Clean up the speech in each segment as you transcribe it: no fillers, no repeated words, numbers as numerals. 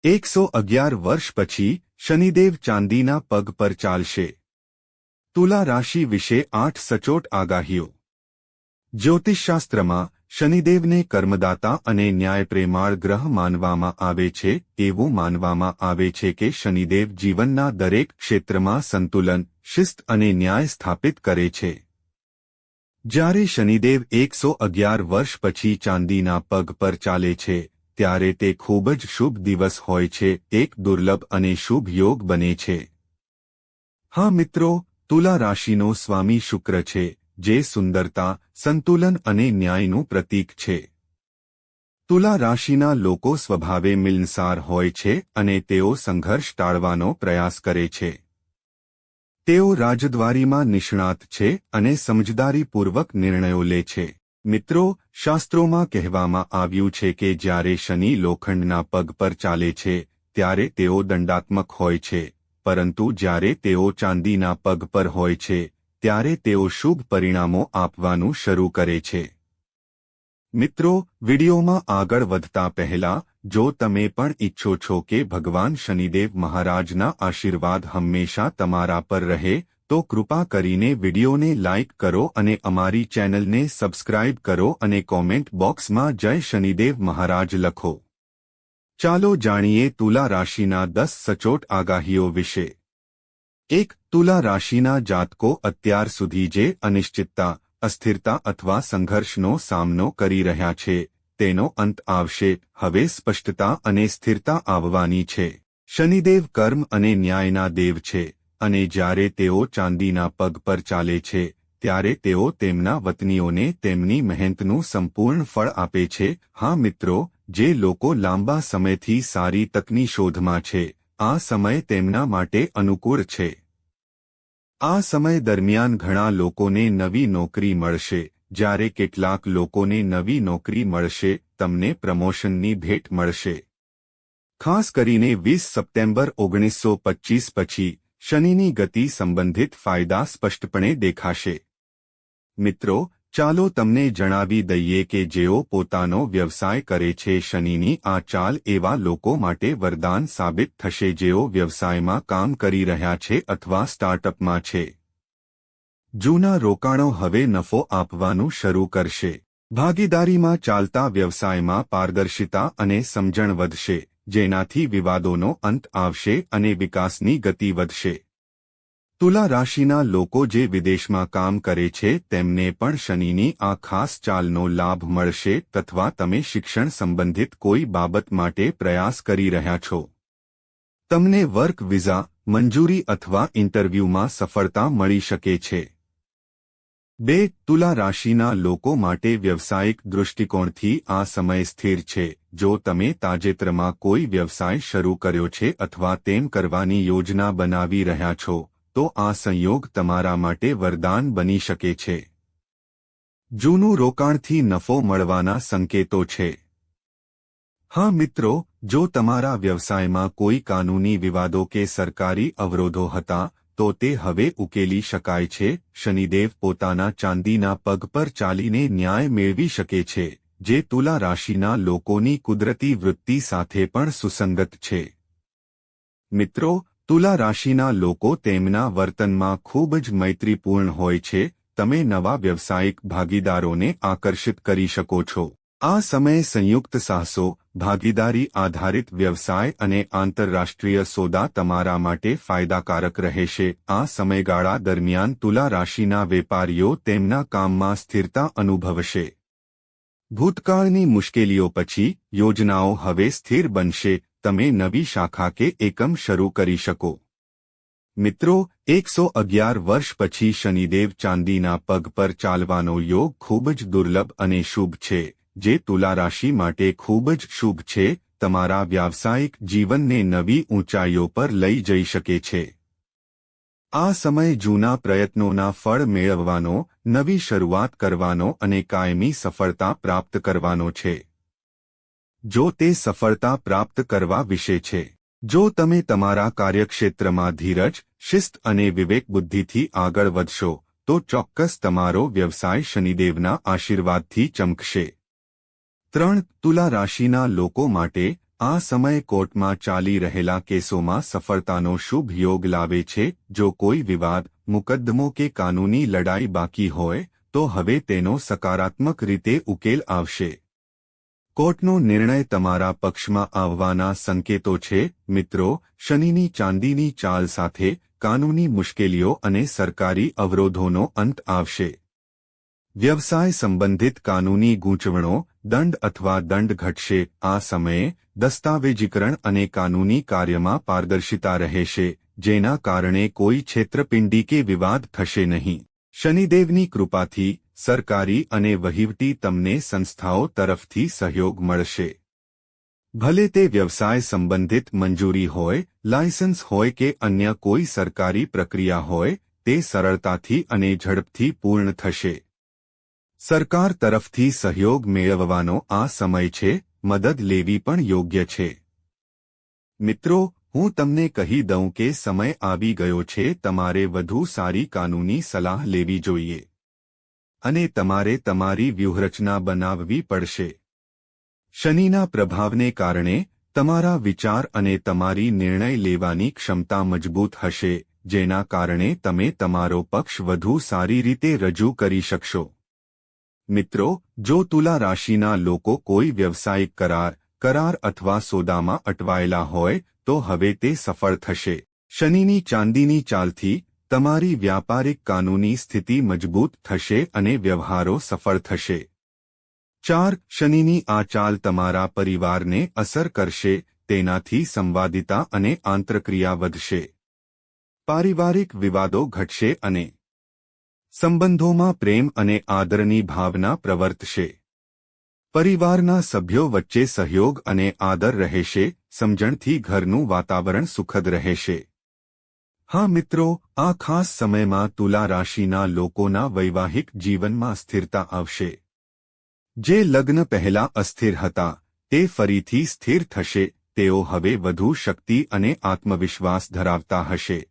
111 વર્ષ પછી શનિદેવ ચાંદીના પગ પર ચાલશે. તુલા રાશિ વિશે 8 સચોટ આગાહીઓ. જ્યોતિષશાસ્ત્રમાં શનિદેવને કર્મદાતા અને ન્યાયપ્રેમાળ ગ્રહ માનવામાં આવે છે. એવું માનવામાં આવે છે કે શનિદેવ જીવનના દરેક ક્ષેત્રમાં સંતુલન, શિસ્ત અને ન્યાય સ્થાપિત કરે છે. જ્યારે શનિદેવ 111 વર્ષ પછી ચાંદીના પગ પર ચાલે છે, ત્યારે તે ખૂબ જ શુભ દિવસ હોય છે, એક દુર્લભ અને શુભ યોગ બને છે. હા મિત્રો, તુલા રાશિનો સ્વામી શુક્ર છે, જે સુંદરતા, સંતુલન અને ન્યાયનું પ્રતીક છે. તુલા રાશિના લોકો સ્વભાવે મિલનસાર હોય છે અને તેઓ સંઘર્ષ ટાળવાનો પ્રયાસ કરે છે. તેઓ રાજદ્વારીમાં નિષ્ણાત છે અને સમજદારીપૂર્વક નિર્ણયો લે છે. મિત્રો, શાસ્ત્રોમાં કહેવામાં આવ્યું છે કે જ્યારે શનિ લોખંડના પગ પર ચાલે છે, ત્યારે તેઓ દંડાત્મક હોય છે, પરંતુ જ્યારે તેઓ ચાંદીના પગ પર હોય છે, ત્યારે તેઓ શુભ પરિણામો આપવાનું શરૂ કરે છે. મિત્રો, વિડીયોમાં આગળ વધતા પહેલા, જો તમે પણ ઈચ્છો છો કે ભગવાન શનિદેવ મહારાજના આશીર્વાદ હંમેશા તમારા પર રહે, તો કૃપા કરીને વિડીયોને લાઇક કરો અને અમારી ચેનલને સબસ્ક્રાઇબ કરો અને કોમેન્ટ બોક્સમાં જય શનિદેવ મહારાજ લખો. ચાલો જાણીએ તુલા રાશિના 10 સચોટ આગાહીઓ વિશે. 1. તુલા રાશિના જાતકો અત્યાર સુધી જે અનિશ્ચિતતા, અસ્થિરતા અથવા સંઘર્ષનો સામનો કરી રહ્યા છે, તેનો અંત આવશે. હવે સ્પષ્ટતા અને સ્થિરતા આવવાની છે. શનિદેવ કર્મ અને ન્યાયના દેવ છે, અને જ્યારે તેઓ ચાંદીના પગ પર ચાલે છે, ત્યારે તેઓ તેમના વતનીઓને તેમની મહેનતનું સંપૂર્ણ ફળ આપે છે. હા મિત્રો, જે લોકો લાંબા સમયથી સારી તકની શોધમાં છે, આ સમય તેમના માટે અનુકૂળ છે. આ સમય દરમિયાન ઘણા લોકોને નવી નોકરી મળશે. જ્યારે કેટલાક લોકોને નવી નોકરી મળશે, તમને પ્રમોશનની ભેટ મળશે. ખાસ કરીને 20 સપ્ટેમ્બર 1925 પછી શનિની ગતિ સંબંધિત ફાયદા સ્પષ્ટપણે દેખાશે. મિત્રો, ચાલો તમને જણાવી દઈએ કે જેઓ પોતાનો વ્યવસાય કરે છે, શનિની આ ચાલ એવા લોકો માટે વરદાન સાબિત થશે જેઓ વ્યવસાયમાં કામ કરી રહ્યા છે અથવા સ્ટાર્ટઅપમાં છે. જૂના રોકાણો હવે નફો આપવાનું શરૂ કરશે. ભાગીદારીમાં ચાલતા વ્યવસાયમાં પારદર્શિતા અને સમજણ વધશે, જેનાથી વિવાદોનો અંત આવશે અને વિકાસની ગતિ વધશે. તુલા રાશિના લોકો જે વિદેશમાં કામ કરે છે, તેમને પણ શનિની આ ખાસ ચાલનો લાભ મળશે. અથવા તમે શિક્ષણ સંબંધિત કોઈ બાબત માટે પ્રયાસ કરી રહ્યા છો, તમને વર્ક વિઝા મંજૂરી અથવા ઇન્ટરવ્યૂમાં સફળતા મળી શકે છે. 2. તુલા રાશિના લોકો માટે વ્યવસાયિક દૃષ્ટિકોણથી આ સમય સ્થિર છે. જો તમે તાજેતરમાં કોઈ વ્યવસાય શરૂ કર્યો છે અથવા તેમ કરવાની યોજના બનાવી રહ્યા છો, તો આ સંયોગ તમારા માટે વરદાન બની શકે છે. જૂનું રોકાણથી નફો મળવાના સંકેતો છે. હા મિત્રો, જો તમારા વ્યવસાયમાં કોઈ કાનૂની વિવાદો કે સરકારી અવરોધો હતા, તો તે હવે ઉકેલી શકાય છે. શનિદેવ પોતાના ચાંદીના પગ પર ચાલીને ન્યાય મેળવી શકે છે, જે તુલા રાશિના લોકોની કુદરતી વૃત્તિ સાથે પણ સુસંગત છે. મિત્રો, તુલા રાશિના લોકો તેમના વર્તનમાં ખૂબ જ મૈત્રીપૂર્ણ હોય છે. તમે નવા વ્યવસાયિક ભાગીદારોને આકર્ષિત કરી શકો છો. આ સમયે સંયુક્ત સાહસો, ભાગીદારી આધારિત વ્યવસાય અને આંતરરાષ્ટ્રીય સોદા તમારા માટે ફાયદાકારક રહેશે. આ સમયગાળા દરમિયાન તુલા રાશિના વેપારીઓ તેમના કામમાં સ્થિરતા અનુભવશે. ભૂતકાળની મુશ્કેલીઓ પછી યોજનાઓ હવે સ્થિર બનશે. તમે નવી શાખા કે એકમ શરૂ કરી શકો. મિત્રો, 111 વર્ષ પછી શનિદેવ ચાંદીના પગ પર ચાલવાનો યોગ ખૂબ જ દુર્લભ અને શુભ છે, જે તુલા રાશિ માટે ખૂબ જ શુભ છે. તમારા વ્યાવસાયિક જીવનને નવી ઊંચાઈઓ પર લઈ જઈ શકે છે. આ સમય જૂના પ્રયત્નોના ફળ મેળવવાનો, નવી શરૂઆત કરવાનો અને કાયમી સફળતા પ્રાપ્ત કરવાનો છે. જો તે સફળતા પ્રાપ્ત કરવા વિશે છે, જો તમે તમારા કાર્યક્ષેત્રમાં ધીરજ, શિસ્ત અને વિવેકબુદ્ધિથી આગળ વધશો, તો ચોક્કસ તમારો વ્યવસાય શનિદેવના આશીર્વાદથી ચમકશે. 3. તુલા રાશિના લોકો માટે આ સમય કોર્ટમાં ચાલી રહેલા કેસોમાં સફળતાનો શુભ યોગ લાવે છે. જો કોઈ વિવાદ, મુકદ્દમો કે કાનૂની લડાઈ બાકી હોય તો હવે તેનો સકારાત્મક રીતે ઉકેલ આવશે. કોર્ટનો નિર્ણય તમારા પક્ષમાં આવવાના સંકેતો છે. મિત્રો, શનિની ચાંદીની ચાલ સાથે કાનૂની મુશ્કેલીઓ અને સરકારી અવરોધોનો અંત આવશે. વ્યવસાય સંબંધિત કાનૂની ગૂંચવણો, દંડ અથવા દંડ ઘટશે. આ સમયે દસ્તાવેજીકરણ અને કાનૂની કાર્યમાં પારદર્શિતા રહેશે, જેના કારણે કોઈ છેતરપિંડી કે વિવાદ થશે નહીં. શનિદેવની કૃપાથી સરકારી અને વહીવટી તમને સંસ્થાઓ તરફથી સહયોગ મળશે. ભલે તે વ્યવસાય સંબંધિત મંજૂરી હોય, લાયસન્સ હોય કે અન્ય કોઈ સરકારી પ્રક્રિયા હોય, તે સરળતાથી અને ઝડપથી પૂર્ણ થશે. સરકાર તરફથી સહયોગ મેળવવાનો આ સમય છે. મદદ લેવી પણ યોગ્ય છે. મિત્રો, હું તમને કહી દઉં કે સમય આવી ગયો છે. તમારે વધુ સારી કાનૂની સલાહ લેવી જોઈએ અને તમારે તમારી વ્યૂહરચના બનાવવી પડશે. શનિના પ્રભાવને કારણે તમારા વિચાર અને તમારી નિર્ણય લેવાની ક્ષમતા મજબૂત હશે, જેના કારણે તમે તમારો પક્ષ વધુ સારી રીતે રજૂ કરી શકશો. મિત્રો, જો તુલા રાશિના લોકો કોઈ વ્યવસાયિક કરાર અથવા સોદામાં અટવાયેલા હોય તો હવે તે સફળ થશે. શનિની ચાંદીની ચાલથી તમારી વ્યાપારિક કાનૂની સ્થિતિ મજબૂત થશે અને વ્યવહારો સફળ થશે. 4. શનિની આ ચાલ તમારા પરિવારને અસર કરશે. તેનાથી સંવાદિતા અને આંતરક્રિયા વધશે. પારિવારિક વિવાદો ઘટશે અને સંબંધોમાં પ્રેમ અને આદરની ભાવના પ્રવર્તશે. પરિવારના સભ્યો વચ્ચે સહયોગ અને આદર રહેશે. સમજણથી ઘરનું વાતાવરણ સુખદ રહેશે. હા મિત્રો, આ ખાસ સમયમાં તુલા રાશિના લોકોના વૈવાહિક જીવનમાં સ્થિરતા આવશે. જે લગ્ન પહેલા અસ્થિર હતા તે ફરીથી સ્થિર થશે. તેઓ હવે વધુ શક્તિ અને આત્મવિશ્વાસ ધરાવતા હશે.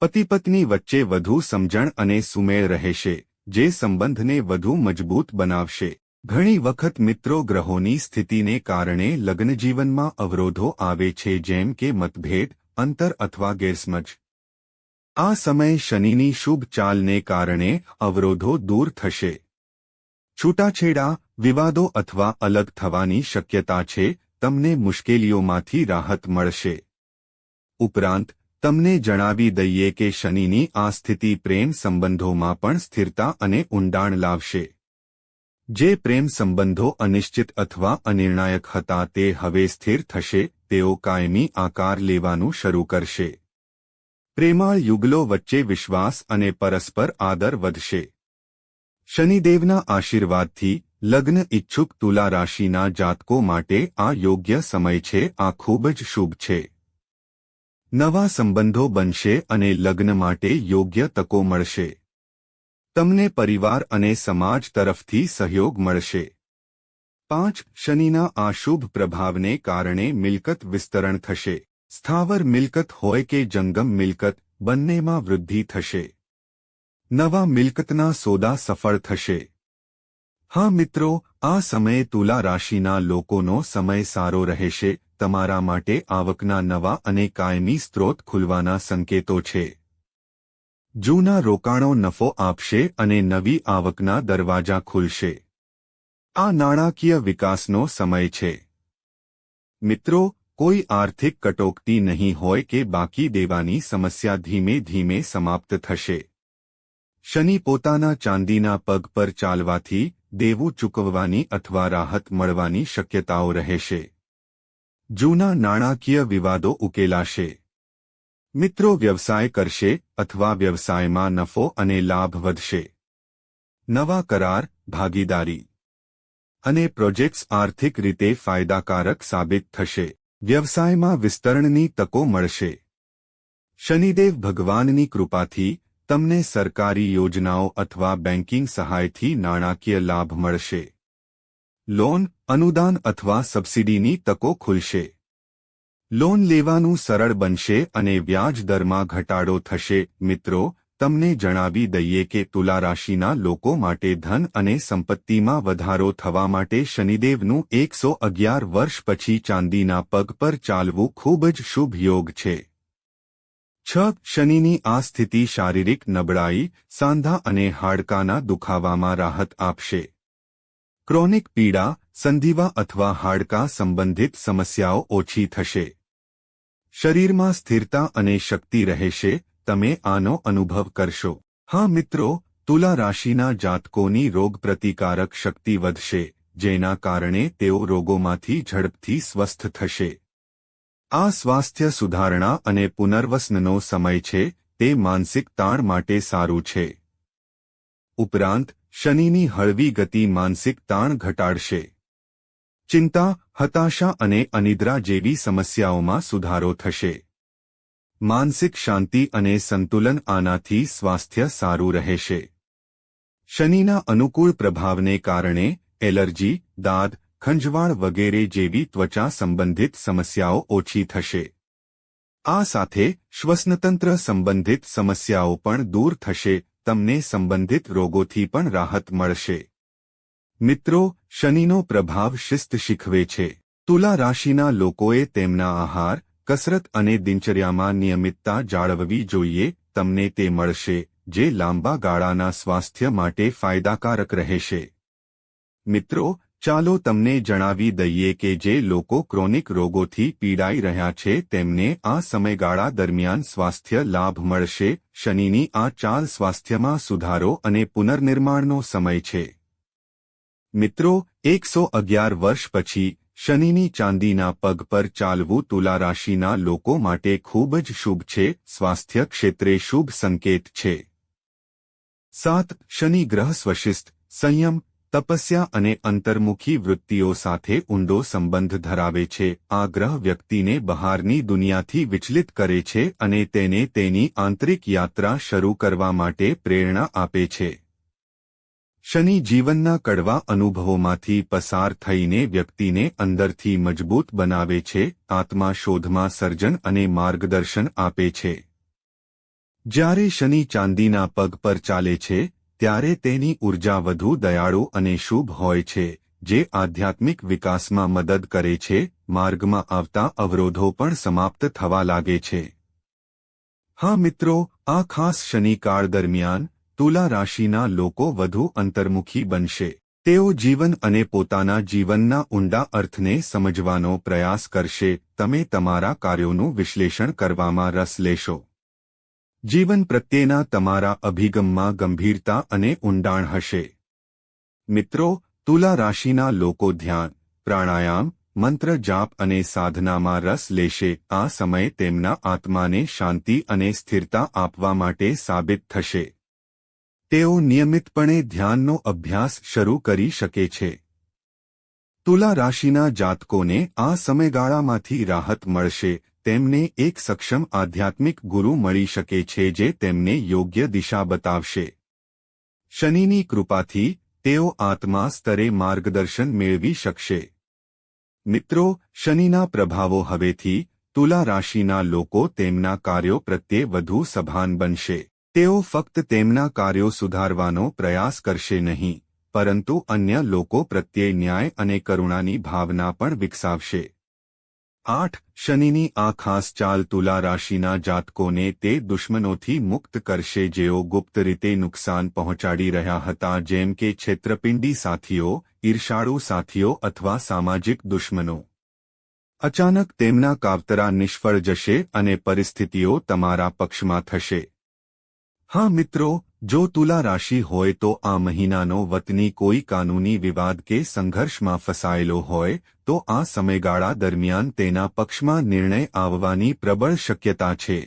પતિ-પત્ની વચ્ચે વધુ સમજણ અને સુમેળ રહેશે, જે સંબંધને વધુ મજબૂત બનાવશે. ઘણી વખત મિત્રો, ગ્રહોની સ્થિતિને કારણે લગ્નજીવનમાં અવરોધો આવે છે, જેમ કે મતભેદ, અંતર અથવા ગેરસમજ. આ સમય શનિની શુભ ચાલને કારણે અવરોધો દૂર થશે. છૂટાછેડા, વિવાદો અથવા અલગ થવાની શક્યતા છે. તમને મુશ્કેલીઓમાંથી રાહત મળશે. ઉપરાંત તમને જણાવી દઈએ કે શનિની આ સ્થિતિ પ્રેમ સંબંધોમાં પણ સ્થિરતા અને ઊંડાણ લાવશે. જે પ્રેમ સંબંધો અનિશ્ચિત અથવા અનિર્ણાયક હતા તે હવે સ્થિર થશે. તેઓ કાયમી આકાર લેવાનું શરૂ કરશે. પ્રેમાળ યુગલો વચ્ચે વિશ્વાસ અને પરસ્પર આદર વધશે. શનિદેવના આશીર્વાદથી લગ્ન ઇચ્છુક તુલા રાશિના જાતકો માટે આ યોગ્ય સમય છે. આ ખૂબ જ શુભ છે. નવા સંબંધો બનશે અને લગ્ન માટે યોગ્ય તકો મળશે. તમને પરિવાર અને સમાજ તરફથી સહયોગ મળશે. 5. શનિના આ શુભ પ્રભાવને કારણે મિલકત વિસ્તરણ થશે. સ્થાવર મિલકત હોય કે જંગમ મિલકત, બંનેમાં વૃદ્ધિ થશે. નવા મિલકતના સોદા સફળ થશે. હા મિત્રો, આ સમયે તુલા રાશિના લોકોનો સમય સારો રહેશે. તમારા માટે આવકના નવા અને કાયમી સ્ત્રોત ખુલવાના સંકેતો છે. જૂના રોકાણો નફો આપશે અને નવી આવકના દરવાજા ખુલશે. આ નાણાકીય વિકાસનો સમય છે. મિત્રો, કોઈ આર્થિક કટોકટી નહીં હોય કે બાકી દેવાની સમસ્યા ધીમે ધીમે સમાપ્ત થશે. શનિ પોતાના ચાંદીના પગ પર ચાલવાથી દેવું ચૂકવવાની અથવા રાહત મળવાની શક્યતાઓ રહેશે. જૂના નાણાકીય વિવાદો ઉકેલાશે. મિત્રો વ્યવસાય કરશે અથવા વ્યવસાયમાં નફો અને લાભ વધશે. નવા કરાર, ભાગીદારી અને પ્રોજેક્ટ્સ આર્થિક રીતે ફાયદાકારક સાબિત થશે. વ્યવસાયમાં વિસ્તરણની તકો મળશે. શનિદેવ ભગવાનની કૃપાથી તમને સરકારી યોજનાઓ અથવા બેન્કિંગ સહાયથી નાણાકીય લાભ મળશે. લોન, અનુદાન અથવા સબસિડીની તકો ખુલશે. લોન લેવાનું સરળ બનશે અને વ્યાજ દરમાં ઘટાડો થશે. મિત્રો, તમને જણાવી દઈએ કે તુલા રાશિના લોકો માટે ધન અને સંપત્તિમાં વધારો થવા માટે શનિદેવનું 111 વર્ષ પછી ચાંદીના પગ પર ચાલવું ખૂબ જ શુભ યોગ છે. 6. શનિની આ સ્થિતિ શારીરિક નબળાઈ, સાંધા અને હાડકાના દુખાવામાં રાહત આપશે. ક્રોનિક પીડા, સંધિવા અથવા હાડકા સંબંધિત સમસ્યાઓ ઓછી થશે. શરીરમાં સ્થિરતા અને શક્તિ રહેશે. તમે આનો અનુભવ કરશો. હા મિત્રો, તુલા રાશિના જાતકોની રોગપ્રતિકારક શક્તિ વધશે, જેના કારણે તેઓ રોગોમાંથી ઝડપથી સ્વસ્થ થશે. આ સ્વાસ્થ્ય સુધારણા અને પુનર્વસનનો સમય છે. તે માનસિક તાણ માટે સારું છે. ઉપરાંત શનિની હળવી ગતિ માનસિક તાણ ઘટાડશે. ચિંતા, હતાશા અને અનિદ્રા જેવી સમસ્યાઓમાં સુધારો થશે. માનસિક શાંતિ અને સંતુલન આનાથી સ્વાસ્થ્ય સારું રહેશે. શનિના અનુકૂળ પ્રભાવને કારણે એલર્જી, દાદ, ખંજવાળ વગેરે જેવી ત્વચા સંબંધિત સમસ્યાઓ ઓછી થશે. આ સાથે શ્વસનતંત્ર સંબંધિત સમસ્યાઓ પણ દૂર થશે. તમને સંબંધિત રોગોથી પણ રાહત મળશે. મિત્રો, શનિનો પ્રભાવ શિસ્ત શીખવે છે. તુલા રાશિના લોકોએ તેમના આહાર, કસરત અને દિનચર્યામાં નિયમિતતા જાળવવી જોઈએ. તમને તે મળશે, જે લાંબા ગાળાના સ્વાસ્થ્ય માટે ફાયદાકારક રહેશે. મિત્રો, ચાલો તમને જણાવી દઈએ કે જે લોકો ક્રોનિક રોગોથી પીડાઈ રહ્યા છે તેમને આ સમયગાળા દરમિયાન સ્વાસ્થ્ય લાભ મળશે. શનિની આ ચાલ સ્વાસ્થ્યમાં સુધારો અને પુનર્નિર્માણનો સમય છે. મિત્રો, 111 વર્ષ પછી શનિની ચાંદીના પગ પર ચાલવું તુલા રાશિના લોકો માટે ખૂબ જ શુભ છે. સ્વાસ્થ્ય ક્ષેત્રે શુભ સંકેત છે. 7. શનિ ગ્રહ સ્વશિસ્ત, સંયમ, તપસ્યા અને અંતર્મુખી વૃત્તિઓ સાથે ઊંડો સંબંધ ધરાવે છે. આ ગ્રહ વ્યક્તિને બહારની દુનિયાથી વિચલિત કરે છે અને તેને તેની આંતરિક યાત્રા શરૂ કરવા માટે પ્રેરણા આપે છે. શનિ જીવનના કડવા અનુભવોમાંથી પસાર થઈને વ્યક્તિને અંદરથી મજબૂત બનાવે છે. આત્મા શોધમાં સર્જન અને માર્ગદર્શન આપે છે. જ્યારે શનિ ચાંદીના પગ પર ચાલે છે ત્યારે તેની ઊર્જા વધુ દયાળુ અને શુભ હોય છે, જે આધ્યાત્મિક વિકાસમાં મદદ કરે છે. માર્ગમાં આવતા અવરોધો પણ સમાપ્ત થવા લાગે છે. હા મિત્રો, આ ખાસ શનિકાળ દરમિયાન તુલા રાશિના લોકો વધુ અંતર્મુખી બનશે. તેઓ જીવન અને પોતાના જીવનના ઊંડા અર્થને સમજવાનો પ્રયાસ કરશે. તમે તમારા કાર્યોનું વિશ્લેષણ કરવામાં રસ લેશો. જીવન પ્રત્યેના તમારા અભિગમમાં ગંભીરતા અને ઊંડાણ હશે. મિત્રો, તુલા રાશિના લોકો ધ્યાન, પ્રાણાયામ, મંત્ર જાપ અને સાધનામાં રસ લેશે. આ સમય તેમના આત્માને શાંતિ અને સ્થિરતા આપવા માટે સાબિત થશે. તેઓ નિયમિતપણે ધ્યાનનો અભ્યાસ શરૂ કરી શકે છે. તુલા રાશિના જાતકોને આ સમયગાળામાંથી રાહત મળશે. તેમને એક સક્ષમ આધ્યાત્મિક ગુરુ મળી શકે છે જે તેમને યોગ્ય દિશા બતાવશે. શનિની કૃપાથી તેઓ આત્મા સ્તરે માર્ગદર્શન મેળવી શકશે. મિત્રો, શનિના પ્રભાવો હવેથી તુલા રાશિના લોકો તેમના કાર્યો પ્રત્યે વધુ સભાન બનશે. તેઓ ફક્ત તેમના કાર્યો સુધારવાનો પ્રયાસ કરશે નહીં, પરંતુ અન્ય લોકો પ્રત્યે ન્યાય અને કરુણાની ભાવના પણ વિકસાવશે. 8. શનિની આ ખાસ ચાલ તુલા રાશિના જાતકોને તે દુશ્મનોથી મુક્ત કરશે જેઓ ગુપ્ત રીતે નુકસાન પહોંચાડી રહ્યા હતા, જેમ કે છેતરપિંડી સાથીઓ, ઈર્ષાળુ સાથીઓ અથવા સામાજિક દુશ્મનો. અચાનક તેમના કાવતરા નિષ્ફળ જશે અને પરિસ્થિતિઓ તમારા પક્ષમાં થશે. હા મિત્રો, જો તુલા રાશિ હોય તો આ મહિનાનો વતની કોઈ કાનૂની વિવાદ કે સંઘર્ષમાં ફસાયેલો હોય તો આ સમયગાળા દરમિયાન તેના પક્ષમાં નિર્ણય આવવાની પ્રબળ શક્યતા છે.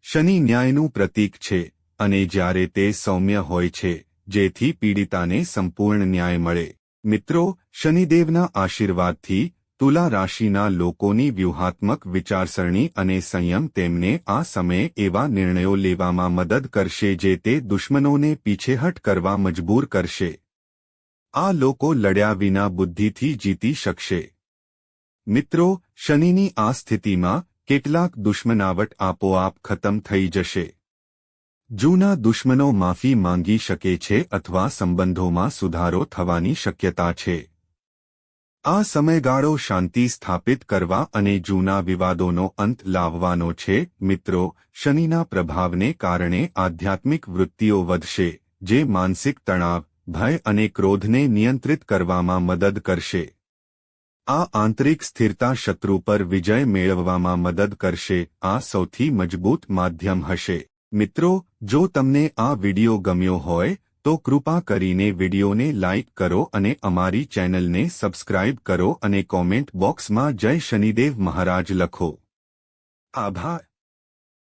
શનિ ન્યાયનું પ્રતીક છે અને જ્યારે તે સૌમ્ય હોય છે, જેથી પીડિતાને સંપૂર્ણ ન્યાય મળે. મિત્રો, શનિદેવના આશીર્વાદથી તુલા રાશિના લોકોની વ્યૂહાત્મક વિચારસરણી અને સંયમ તેમને આ સમયે એવા નિર્ણયો લેવામાં મદદ કરશે જે તે દુશ્મનોને પીછેહટ કરવા મજબૂર કરશે. આ લોકો લડ્યા વિના બુદ્ધિથી જીતી શકશે. મિત્રો, શનિની આ સ્થિતિમાં કેટલાક દુશ્મનાવટ આપોઆપ ખતમ થઈ જશે. જૂના દુશ્મનો માફી માંગી શકે છે અથવા સંબંધોમાં સુધારો થવાની શક્યતા છે. આ સમયગાળો શાંતિ સ્થાપિત કરવા અને જૂના વિવાદોનો અંત લાવવાનો છે. મિત્રો, શનિના પ્રભાવને કારણે આધ્યાત્મિક વૃત્તિઓ વધશે, જે માનસિક તણાવ, ભય અને ક્રોધને નિયંત્રિત કરવામાં મદદ કરશે. આ આંતરિક સ્થિરતા શત્રુ પર વિજય મેળવવામાં મદદ કરશે. આ સૌથી મજબૂત માધ્યમ હશે. મિત્રો, જો તમને આ વિડિયો ગમ્યો હોય તો કૃપા કરીને વિડિયોને લાઇક કરો અને અમારી ચેનલને સબસ્ક્રાઇબ કરો અને કોમેન્ટ બોક્સમાં જય શનિદેવ મહારાજ લખો. આભાર.